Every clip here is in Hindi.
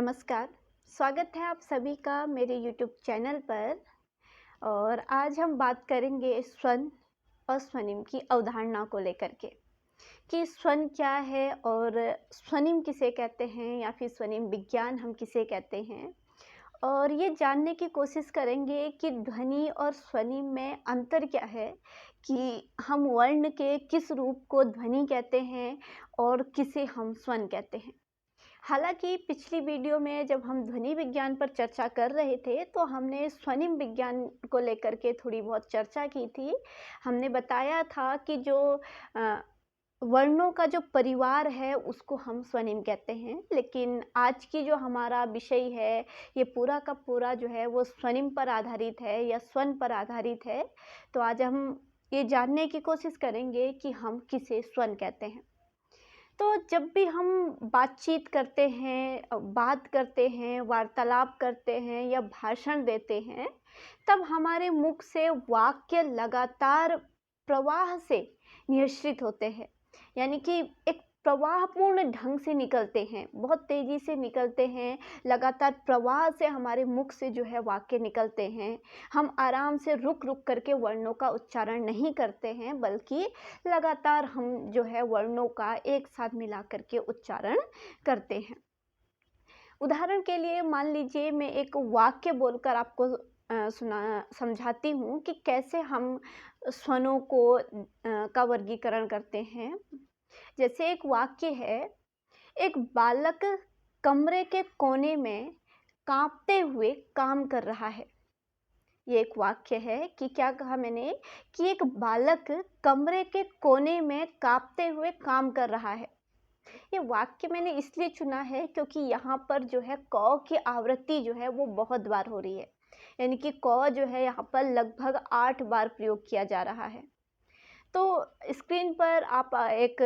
नमस्कार, स्वागत है आप सभी का मेरे YouTube चैनल पर। और आज हम बात करेंगे स्वन और स्वनिम की अवधारणा को लेकर के कि स्वन क्या है और स्वनिम किसे कहते हैं या फिर स्वनिम विज्ञान हम किसे कहते हैं। और ये जानने की कोशिश करेंगे कि ध्वनि और स्वनिम में अंतर क्या है, कि हम वर्ण के किस रूप को ध्वनि कहते हैं और किसे हम स्वन कहते हैं। हालांकि पिछली वीडियो में जब हम ध्वनि विज्ञान पर चर्चा कर रहे थे तो हमने स्वनिम विज्ञान को लेकर के थोड़ी बहुत चर्चा की थी। हमने बताया था कि जो वर्णों का जो परिवार है उसको हम स्वनिम कहते हैं, लेकिन आज की जो हमारा विषय है ये पूरा का पूरा जो है वो स्वनिम पर आधारित है या स्वन पर आधारित है। तो आज हम ये जानने की कोशिश करेंगे कि हम किसे स्वन कहते हैं। तो जब भी हम बातचीत करते हैं, बात करते हैं, वार्तालाप करते हैं या भाषण देते हैं, तब हमारे मुख से वाक्य लगातार प्रवाह से निःसृत होते हैं। यानी कि एक प्रवाहपूर्ण ढंग से निकलते हैं, बहुत तेज़ी से निकलते हैं, लगातार प्रवाह से हमारे मुख से जो है वाक्य निकलते हैं। हम आराम से रुक रुक करके वर्णों का उच्चारण नहीं करते हैं, बल्कि लगातार हम जो है वर्णों का एक साथ मिला करके उच्चारण करते हैं। उदाहरण के लिए मान लीजिए मैं एक वाक्य बोलकर आपको समझाती हूँ कि कैसे हम स्वनों को का वर्गीकरण करते हैं। जैसे एक वाक्य है, एक बालक कमरे के कोने में कांपते हुए काम कर रहा है। ये एक वाक्य है कि क्या कहा मैंने कि एक बालक कमरे के कोने में कांपते हुए काम कर रहा है। ये वाक्य मैंने इसलिए चुना है क्योंकि यहाँ पर जो है क की आवृत्ति जो है वो बहुत बार हो रही है, यानी कि क जो है यहाँ पर लगभग 8 बार प्रयोग किया जा रहा है। तो स्क्रीन पर आप एक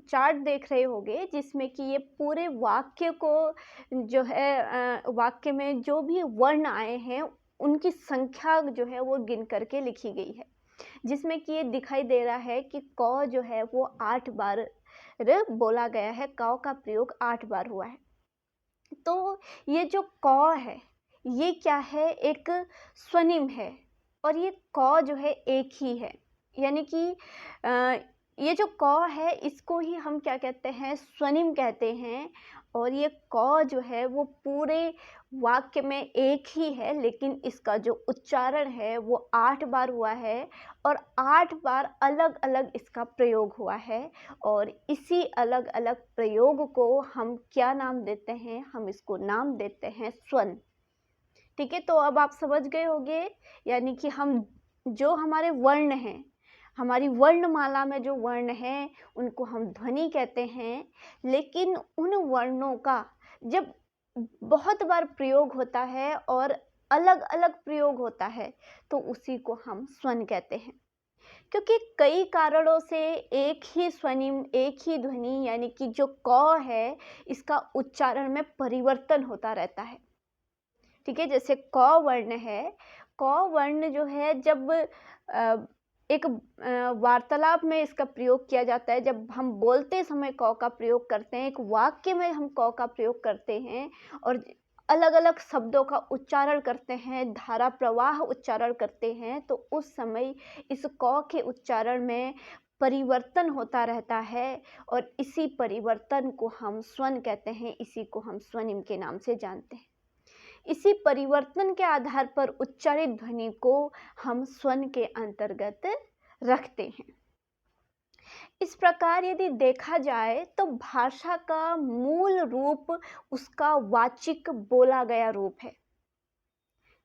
चार्ट देख रहे होंगे जिसमें कि ये पूरे वाक्य को जो है वाक्य में जो भी वर्ण आए हैं उनकी संख्या जो है वो गिन करके लिखी गई है, जिसमें कि ये दिखाई दे रहा है कि क जो है वो 8 बार बोला गया है, क का प्रयोग 8 बार हुआ है। तो ये जो क है ये क्या है, एक स्वनिम है और ये क जो है एक ही है। यानी कि ये जो क है इसको ही हम क्या कहते हैं, स्वनिम कहते हैं। और ये क जो है वो पूरे वाक्य में एक ही है, लेकिन इसका जो उच्चारण है वो 8 बार हुआ है और 8 बार अलग अलग इसका प्रयोग हुआ है। और इसी अलग अलग प्रयोग को हम क्या नाम देते हैं, हम इसको नाम देते हैं स्वन। ठीक है, तो अब आप समझ गए होंगे, यानी कि हम जो हमारे वर्ण हैं, हमारी वर्णमाला में जो वर्ण हैं उनको हम ध्वनि कहते हैं, लेकिन उन वर्णों का जब बहुत बार प्रयोग होता है और अलग अलग प्रयोग होता है तो उसी को हम स्वन कहते हैं। क्योंकि कई कारणों से एक ही स्वनिम, एक ही ध्वनि यानी कि जो क है इसका उच्चारण में परिवर्तन होता रहता है। ठीक है, जैसे क वर्ण है, क वर्ण जो है जब एक वार्तालाप में इसका प्रयोग किया जाता है, जब हम बोलते समय क का प्रयोग करते हैं, एक वाक्य में हम क का प्रयोग करते हैं और अलग अलग शब्दों का उच्चारण करते हैं, धारा प्रवाह उच्चारण करते हैं, तो उस समय इस क के उच्चारण में परिवर्तन होता रहता है और इसी परिवर्तन को हम स्वन कहते हैं, इसी को हम स्वनिम के नाम से जानते हैं। इसी परिवर्तन के आधार पर उच्चारित ध्वनि को हम स्वन के अंतर्गत रखते हैं। इस प्रकार यदि देखा जाए तो भाषा का मूल रूप उसका वाचिक बोला गया रूप है।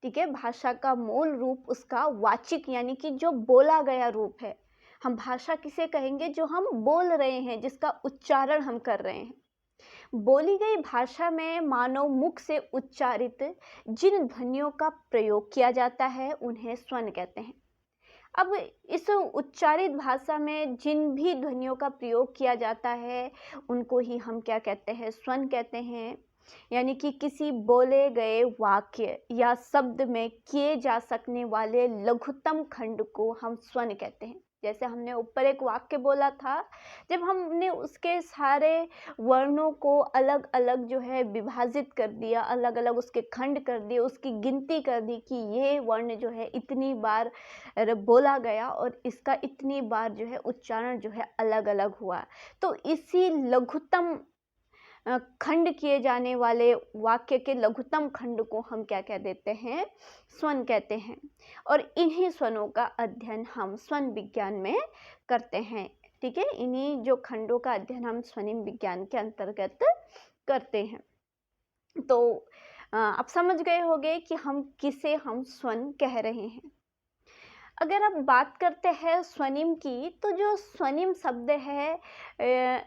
ठीक है, भाषा का मूल रूप उसका वाचिक यानी कि जो बोला गया रूप है। हम भाषा किसे कहेंगे, जो हम बोल रहे हैं, जिसका उच्चारण हम कर रहे हैं। बोली गई भाषा में मानव मुख से उच्चारित जिन ध्वनियों का प्रयोग किया जाता है उन्हें स्वन कहते हैं। अब इस उच्चारित भाषा में जिन भी ध्वनियों का प्रयोग किया जाता है उनको ही हम क्या कहते हैं, स्वन कहते हैं। यानी कि किसी बोले गए वाक्य या शब्द में किए जा सकने वाले लघुत्तम खंड को हम स्वन कहते हैं। जैसे हमने ऊपर एक वाक्य बोला था, जब हमने उसके सारे वर्णों को अलग अलग जो है विभाजित कर दिया, अलग अलग उसके खंड कर दिए, उसकी गिनती कर दी कि ये वर्ण जो है इतनी बार बोला गया और इसका इतनी बार जो है उच्चारण जो है अलग अलग हुआ, तो इसी लघुत्तम खंड किए जाने वाले वाक्य के लघुत्तम खंड को हम क्या कह देते हैं, स्वन कहते हैं। और इन्हीं स्वनों का अध्ययन हम स्वन विज्ञान में करते हैं। ठीक है, इन्हीं जो खंडों का अध्ययन हम स्वनिम विज्ञान के अंतर्गत करते हैं। तो आप समझ गए होंगे कि हम स्वन कह रहे हैं। अगर आप बात करते हैं स्वनिम की, तो जो स्वनिम शब्द है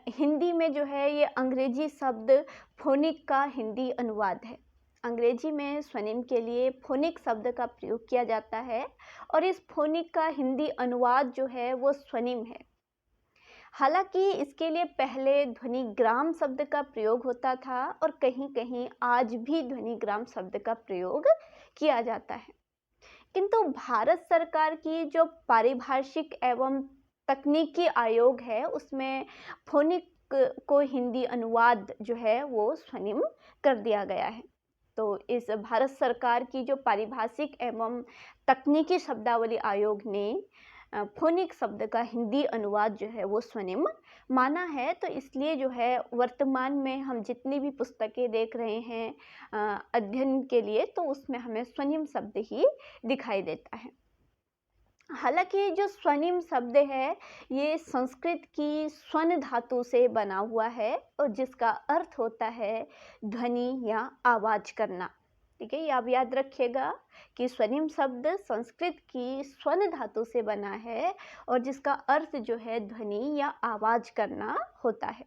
हिंदी में जो है ये अंग्रेजी शब्द फोनिक का हिंदी अनुवाद है। अंग्रेजी में स्वनिम के लिए फोनिक शब्द का प्रयोग किया जाता है और इस फोनिक का हिंदी अनुवाद जो है वो स्वनिम है। हालांकि इसके लिए पहले ध्वनिग्राम शब्द का प्रयोग होता था और कहीं कहीं आज भी ध्वनिग्राम शब्द का प्रयोग किया जाता है, किंतु भारत सरकार की जो पारिभाषिक एवं तकनीकी आयोग है उसमें फोनिक को हिंदी अनुवाद जो है वो स्वनिम कर दिया गया है। तो इस भारत सरकार की जो पारिभाषिक एवं तकनीकी शब्दावली आयोग ने फोनिक शब्द का हिंदी अनुवाद जो है वो स्वनिम माना है। तो इसलिए जो है वर्तमान में हम जितनी भी पुस्तकें देख रहे हैं अध्ययन के लिए, तो उसमें हमें स्वनिम शब्द ही दिखाई देता है। हालांकि जो स्वनिम शब्द है ये संस्कृत की स्वन धातु से बना हुआ है और जिसका अर्थ होता है ध्वनि या आवाज करना। ठीक है, ये आप याद रखिएगा कि स्वनिम शब्द संस्कृत की स्वन धातु से बना है और जिसका अर्थ जो है ध्वनि या आवाज करना होता है।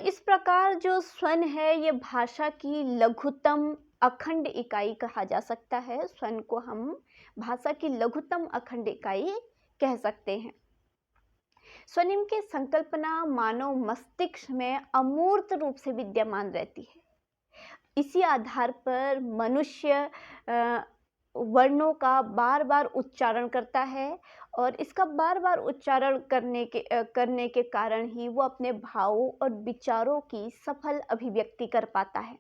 इस प्रकार जो स्वन है ये भाषा की लघुत्तम अखंड इकाई कहा जा सकता है। स्वन को हम भाषा की लघुत्तम अखंड इकाई कह सकते हैं। स्वनिम की संकल्पना मानव मस्तिष्क में अमूर्त रूप से विद्यमान रहती है। इसी आधार पर मनुष्य वर्णों का बार बार उच्चारण करता है और इसका बार बार उच्चारण करने के कारण ही वो अपने भावों और विचारों की सफल अभिव्यक्ति कर पाता है।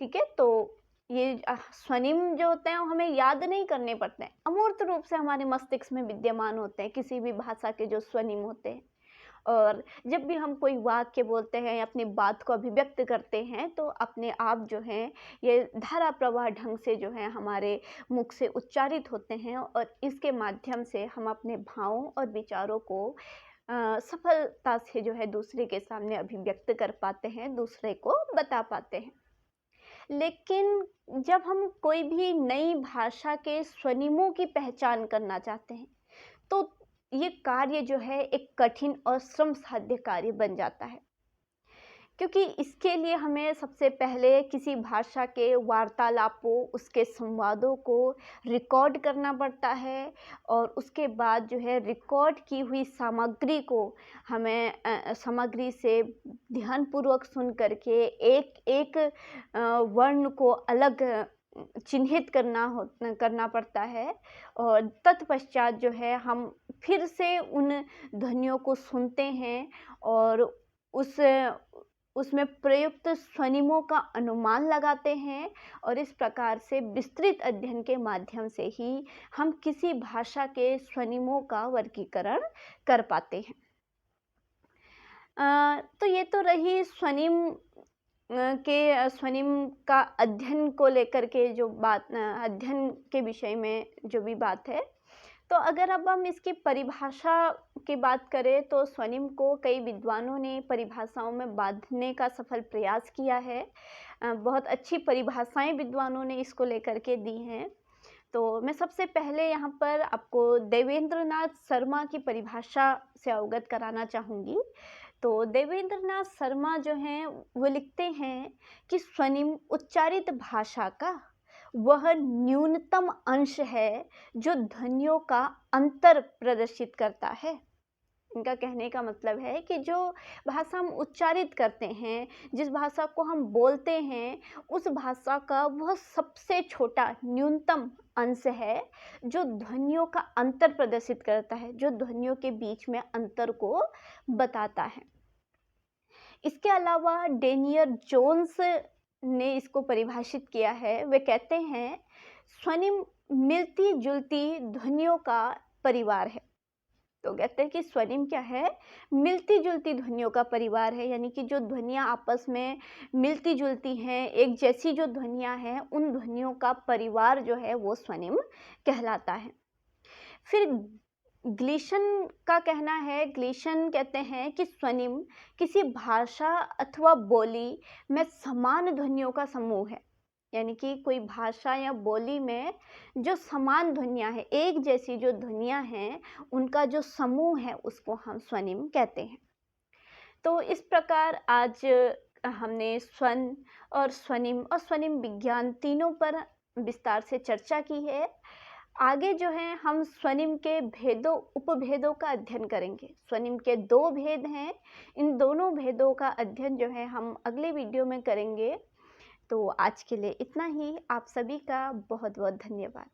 ठीक है, तो ये स्वनिम जो होते हैं वो हमें याद नहीं करने पड़ते हैं, अमूर्त रूप से हमारे मस्तिष्क में विद्यमान होते हैं किसी भी भाषा के जो स्वनिम होते हैं। और जब भी हम कोई वाक्य बोलते हैं या अपनी बात को अभिव्यक्त करते हैं तो अपने आप जो है ये धारा प्रवाह ढंग से जो है हमारे मुख से उच्चारित होते हैं और इसके माध्यम से हम अपने भावों और विचारों को सफलता से जो है दूसरे के सामने अभिव्यक्त कर पाते हैं, दूसरे को बता पाते हैं। लेकिन जब हम कोई भी नई भाषा के स्वनिमों की पहचान करना चाहते हैं तो ये कार्य जो है एक कठिन और श्रम साध्य कार्य बन जाता है, क्योंकि इसके लिए हमें सबसे पहले किसी भाषा के वार्तालापों, उसके संवादों को रिकॉर्ड करना पड़ता है और उसके बाद जो है रिकॉर्ड की हुई सामग्री को हमें सामग्री से ध्यानपूर्वक सुन करके एक एक वर्ण को अलग चिन्हित करना पड़ता है और तत्पश्चात जो है हम फिर से उन ध्वनियों को सुनते हैं और उसमें प्रयुक्त स्वनिमों का अनुमान लगाते हैं और इस प्रकार से विस्तृत अध्ययन के माध्यम से ही हम किसी भाषा के स्वनिमों का वर्गीकरण कर पाते हैं। तो ये तो रही स्वनिम का अध्ययन को लेकर के जो बात, अध्ययन के विषय में जो भी बात है। तो अगर अब हम इसकी परिभाषा की बात करें तो स्वनिम को कई विद्वानों ने परिभाषाओं में बांधने का सफल प्रयास किया है। बहुत अच्छी परिभाषाएं विद्वानों ने इसको लेकर के दी हैं। तो मैं सबसे पहले यहाँ पर आपको देवेंद्रनाथ शर्मा की परिभाषा से अवगत कराना चाहूँगी। तो देवेंद्रनाथ शर्मा जो हैं वो लिखते हैं कि स्वनिम उच्चारित भाषा का वह न्यूनतम अंश है जो ध्वनियों का अंतर प्रदर्शित करता है। इनका कहने का मतलब है कि जो भाषा हम उच्चारित करते हैं, जिस भाषा को हम बोलते हैं, उस भाषा का वह सबसे छोटा न्यूनतम अंश है जो ध्वनियों का अंतर प्रदर्शित करता है, जो ध्वनियों के बीच में अंतर को बताता है। इसके अलावा डेनियर जोन्स ने इसको परिभाषित किया है। वे कहते हैं स्वनिम मिलती जुलती ध्वनियों का परिवार है। तो कहते हैं कि स्वनिम क्या है, मिलती जुलती ध्वनियों का परिवार है, यानी कि जो ध्वनियाँ आपस में मिलती जुलती हैं, एक जैसी जो ध्वनियाँ हैं, उन ध्वनियों का परिवार जो है वो स्वनिम कहलाता है। फिर ग्लीशन का कहना है, ग्लीशन कहते हैं कि स्वनिम किसी भाषा अथवा बोली में समान ध्वनियों का समूह है, यानी कि कोई भाषा या बोली में जो समान ध्वनियाँ हैं, एक जैसी जो ध्वनियाँ हैं, उनका जो समूह है उसको हम स्वनिम कहते हैं। तो इस प्रकार आज हमने स्वन और स्वनिम विज्ञान तीनों पर विस्तार से चर्चा की है। आगे जो है हम स्वनिम के भेदों उपभेदों का अध्ययन करेंगे। स्वनिम के 2 भेद हैं, इन दोनों भेदों का अध्ययन जो है हम अगले वीडियो में करेंगे। तो आज के लिए इतना ही। आप सभी का बहुत बहुत धन्यवाद।